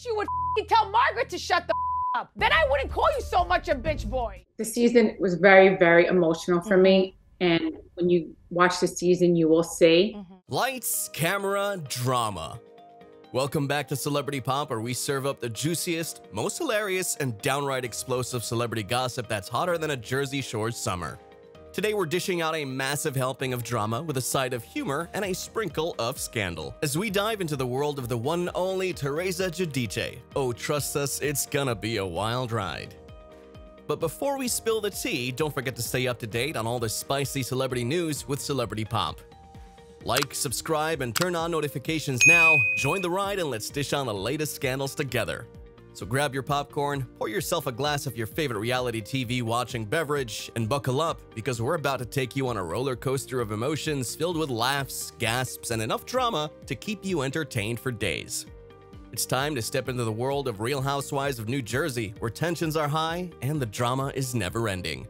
you would tell Margaret to shut the up. Then I wouldn't call you so much a bitch boy. The season was very, very emotional for me. And when you watch the season, you will see. Lights, camera, drama. Welcome back to Celebrity Pop, where we serve up the juiciest, most hilarious, and downright explosive celebrity gossip that's hotter than a Jersey Shore summer. Today we're dishing out a massive helping of drama with a side of humor and a sprinkle of scandal, as we dive into the world of the one and only Teresa Giudice. Oh, trust us, it's gonna be a wild ride. But before we spill the tea, don't forget to stay up to date on all the spicy celebrity news with Celebrity Pop. Like, subscribe, and turn on notifications now. Join the ride and let's dish on the latest scandals together. So grab your popcorn, pour yourself a glass of your favorite reality TV watching beverage, and buckle up because we're about to take you on a roller coaster of emotions filled with laughs, gasps, and enough drama to keep you entertained for days. It's time to step into the world of Real Housewives of New Jersey, where tensions are high and the drama is never ending.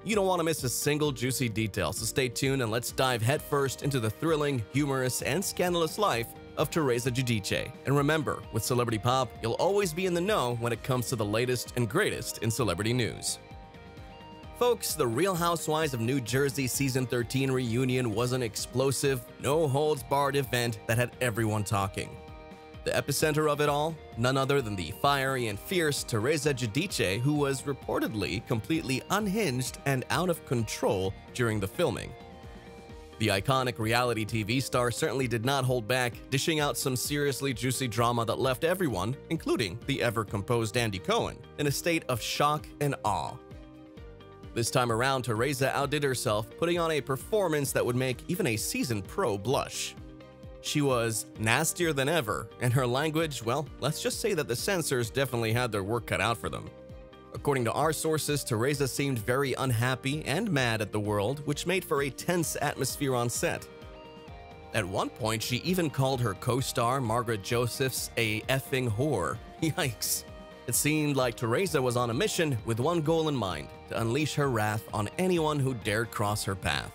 You don't want to miss a single juicy detail, so stay tuned and let's dive headfirst into the thrilling, humorous, and scandalous life of Teresa Giudice. And remember, with Celebrity Pop, you'll always be in the know when it comes to the latest and greatest in celebrity news. Folks, the Real Housewives of New Jersey Season 13 reunion was an explosive, no-holds-barred event that had everyone talking. The epicenter of it all? None other than the fiery and fierce Teresa Giudice, who was reportedly completely unhinged and out of control during the filming. The iconic reality TV star certainly did not hold back, dishing out some seriously juicy drama that left everyone, including the ever-composed Andy Cohen, in a state of shock and awe. This time around, Teresa outdid herself, putting on a performance that would make even a seasoned pro blush. She was nastier than ever, and her language, well, let's just say that the censors definitely had their work cut out for them. According to our sources, Teresa seemed very unhappy and mad at the world, which made for a tense atmosphere on set. At one point, she even called her co-star Margaret Josephs a effing whore. Yikes. It seemed like Teresa was on a mission with one goal in mind: to unleash her wrath on anyone who dared cross her path.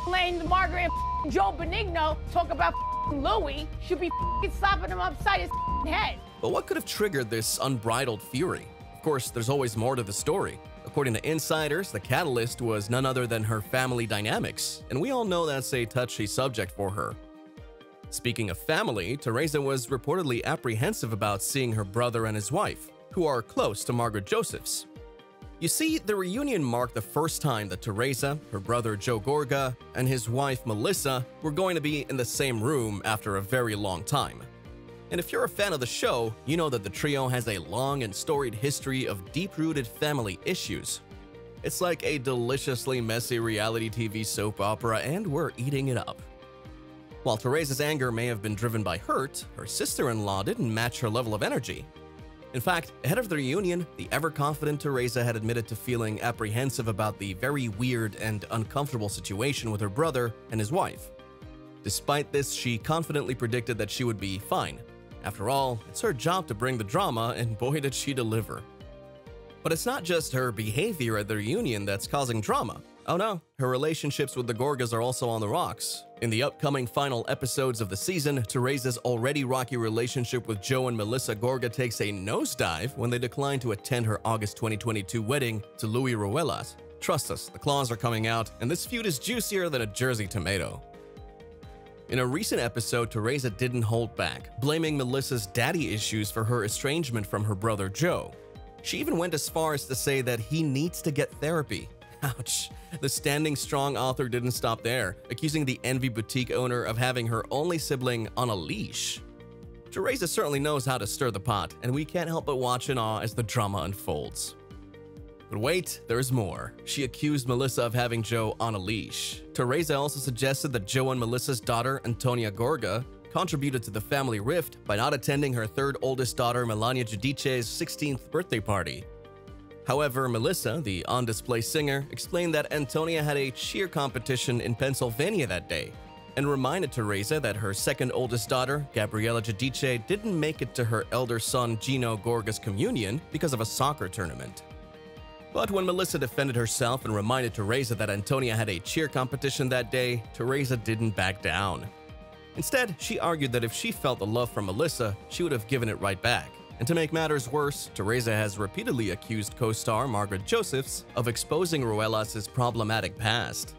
Letting Margaret and Joe Benigno talk about Louis should be slapping him upside his head. But what could have triggered this unbridled fury? Of course, there's always more to the story. According to insiders, the catalyst was none other than her family dynamics, and we all know that's a touchy subject for her. Speaking of family, Teresa was reportedly apprehensive about seeing her brother and his wife, who are close to Margaret Josephs. You see, the reunion marked the first time that Teresa, her brother Joe Gorga, and his wife Melissa were going to be in the same room after a very long time. And if you're a fan of the show, you know that the trio has a long and storied history of deep-rooted family issues. It's like a deliciously messy reality TV soap opera, and we're eating it up. While Teresa's anger may have been driven by hurt, her sister-in-law didn't match her level of energy. In fact, ahead of the reunion, the ever-confident Teresa had admitted to feeling apprehensive about the very weird and uncomfortable situation with her brother and his wife. Despite this, she confidently predicted that she would be fine. After all, it's her job to bring the drama, and boy did she deliver. But it's not just her behavior at the reunion that's causing drama. Oh no, her relationships with the Gorgas are also on the rocks. In the upcoming final episodes of the season, Teresa's already rocky relationship with Joe and Melissa Gorga takes a nosedive when they decline to attend her August 2022 wedding to Louis Ruelas. Trust us, the claws are coming out, and this feud is juicier than a Jersey tomato. In a recent episode, Teresa didn't hold back, blaming Melissa's daddy issues for her estrangement from her brother Joe. She even went as far as to say that he needs to get therapy. Ouch. The standing strong author didn't stop there, accusing the Envy Boutique owner of having her only sibling on a leash. Teresa certainly knows how to stir the pot, and we can't help but watch in awe as the drama unfolds. But wait, there's more. She accused Melissa of having Joe on a leash. Teresa also suggested that Joe and Melissa's daughter, Antonia Gorga, contributed to the family rift by not attending her third oldest daughter, Melania Giudice's 16th birthday party. However, Melissa, the on-display singer, explained that Antonia had a cheer competition in Pennsylvania that day, and reminded Teresa that her second oldest daughter, Gabriella Giudice, didn't make it to her elder son Gino Gorga's communion because of a soccer tournament. But when Melissa defended herself and reminded Teresa that Antonia had a cheer competition that day, Teresa didn't back down. Instead, she argued that if she felt the love from Melissa, she would have given it right back. And to make matters worse, Teresa has repeatedly accused co-star Margaret Josephs of exposing Ruelas' problematic past.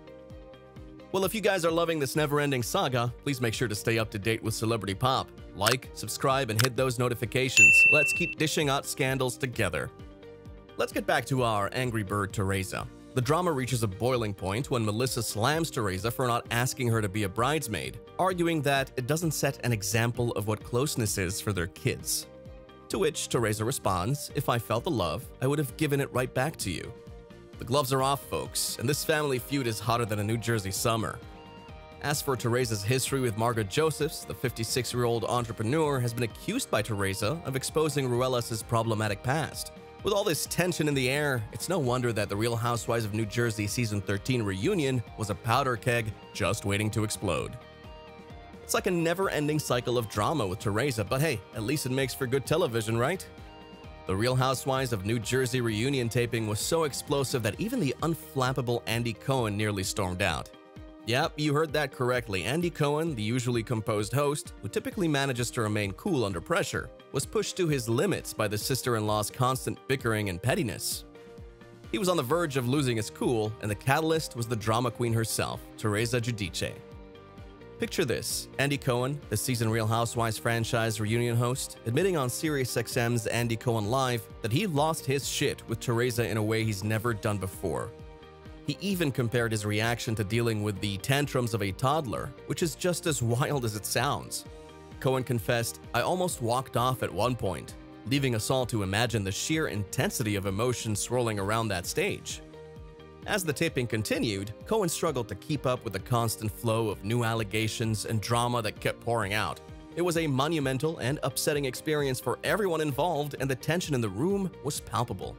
Well, if you guys are loving this never-ending saga, please make sure to stay up to date with Celebrity Pop. Like, subscribe, and hit those notifications. Let's keep dishing out scandals together. Let's get back to our angry bird Teresa. The drama reaches a boiling point when Melissa slams Teresa for not asking her to be a bridesmaid, arguing that it doesn't set an example of what closeness is for their kids. To which Teresa responds, "If I felt the love, I would have given it right back to you." The gloves are off, folks, and this family feud is hotter than a New Jersey summer. As for Teresa's history with Margaret Josephs, the 56-year-old entrepreneur has been accused by Teresa of exposing Ruelas' problematic past. With all this tension in the air, it's no wonder that the Real Housewives of New Jersey Season 13 reunion was a powder keg just waiting to explode. It's like a never-ending cycle of drama with Teresa, but hey, at least it makes for good television, right? The Real Housewives of New Jersey reunion taping was so explosive that even the unflappable Andy Cohen nearly stormed out. Yep, you heard that correctly. Andy Cohen, the usually composed host, who typically manages to remain cool under pressure, was pushed to his limits by the sister-in-law's constant bickering and pettiness. He was on the verge of losing his cool, and the catalyst was the drama queen herself, Teresa Giudice. Picture this: Andy Cohen, the season Real Housewives franchise reunion host, admitting on SiriusXM's Andy Cohen Live that he lost his shit with Teresa in a way he's never done before. He even compared his reaction to dealing with the tantrums of a toddler, which is just as wild as it sounds. Cohen confessed, "I almost walked off at one point," leaving us all to imagine the sheer intensity of emotion swirling around that stage. As the taping continued, Cohen struggled to keep up with the constant flow of new allegations and drama that kept pouring out. It was a monumental and upsetting experience for everyone involved, and the tension in the room was palpable.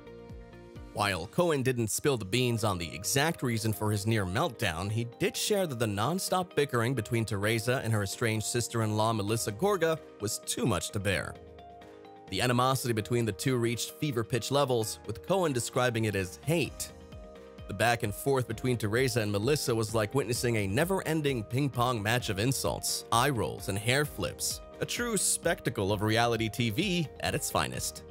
While Cohen didn't spill the beans on the exact reason for his near meltdown, he did share that the non-stop bickering between Teresa and her estranged sister-in-law Melissa Gorga was too much to bear. The animosity between the two reached fever-pitch levels, with Cohen describing it as hate. The back and forth between Teresa and Melissa was like witnessing a never-ending ping-pong match of insults, eye rolls, and hair flips. A true spectacle of reality TV at its finest.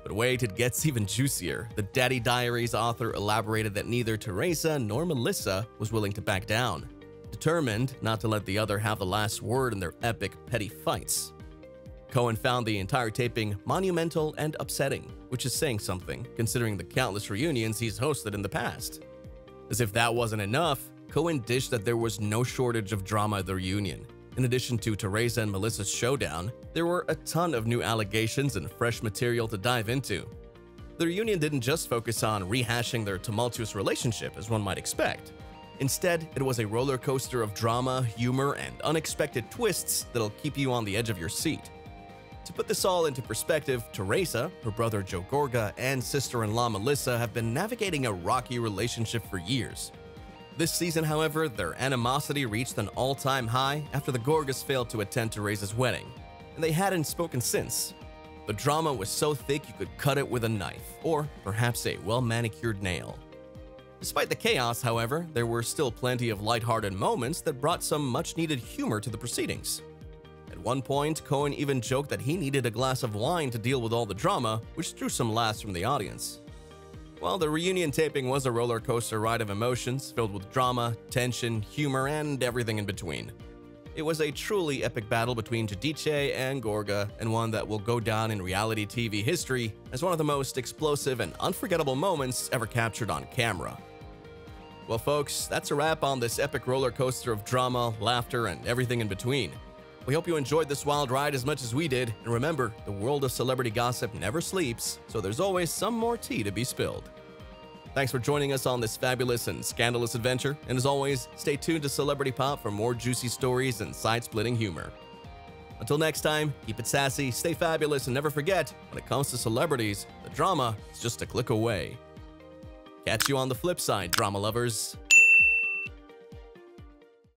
But wait, it gets even juicier. The Daddy Diaries author elaborated that neither Teresa nor Melissa was willing to back down, determined not to let the other have the last word in their epic, petty fights. Cohen found the entire taping monumental and upsetting, which is saying something, considering the countless reunions he's hosted in the past. As if that wasn't enough, Cohen dished that there was no shortage of drama at the reunion. In addition to Teresa and Melissa's showdown, there were a ton of new allegations and fresh material to dive into. The reunion didn't just focus on rehashing their tumultuous relationship, as one might expect. Instead, it was a roller coaster of drama, humor, and unexpected twists that'll keep you on the edge of your seat. To put this all into perspective, Teresa, her brother Joe Gorga, and sister-in-law Melissa have been navigating a rocky relationship for years. This season, however, their animosity reached an all-time high after the Gorgas failed to attend Teresa's wedding, and they hadn't spoken since. The drama was so thick you could cut it with a knife, or perhaps a well-manicured nail. Despite the chaos, however, there were still plenty of lighthearted moments that brought some much-needed humor to the proceedings. At one point, Cohen even joked that he needed a glass of wine to deal with all the drama, which drew some laughs from the audience. Well, the reunion taping was a roller coaster ride of emotions, filled with drama, tension, humor, and everything in between. It was a truly epic battle between Giudice and Gorga, and one that will go down in reality TV history as one of the most explosive and unforgettable moments ever captured on camera. Well, folks, that's a wrap on this epic roller coaster of drama, laughter, and everything in between. We hope you enjoyed this wild ride as much as we did, and remember, the world of celebrity gossip never sleeps, so there's always some more tea to be spilled. Thanks for joining us on this fabulous and scandalous adventure, and as always, stay tuned to Celebrity Pop for more juicy stories and side-splitting humor. Until next time, keep it sassy, stay fabulous, and never forget, when it comes to celebrities, the drama is just a click away. Catch you on the flip side, drama lovers.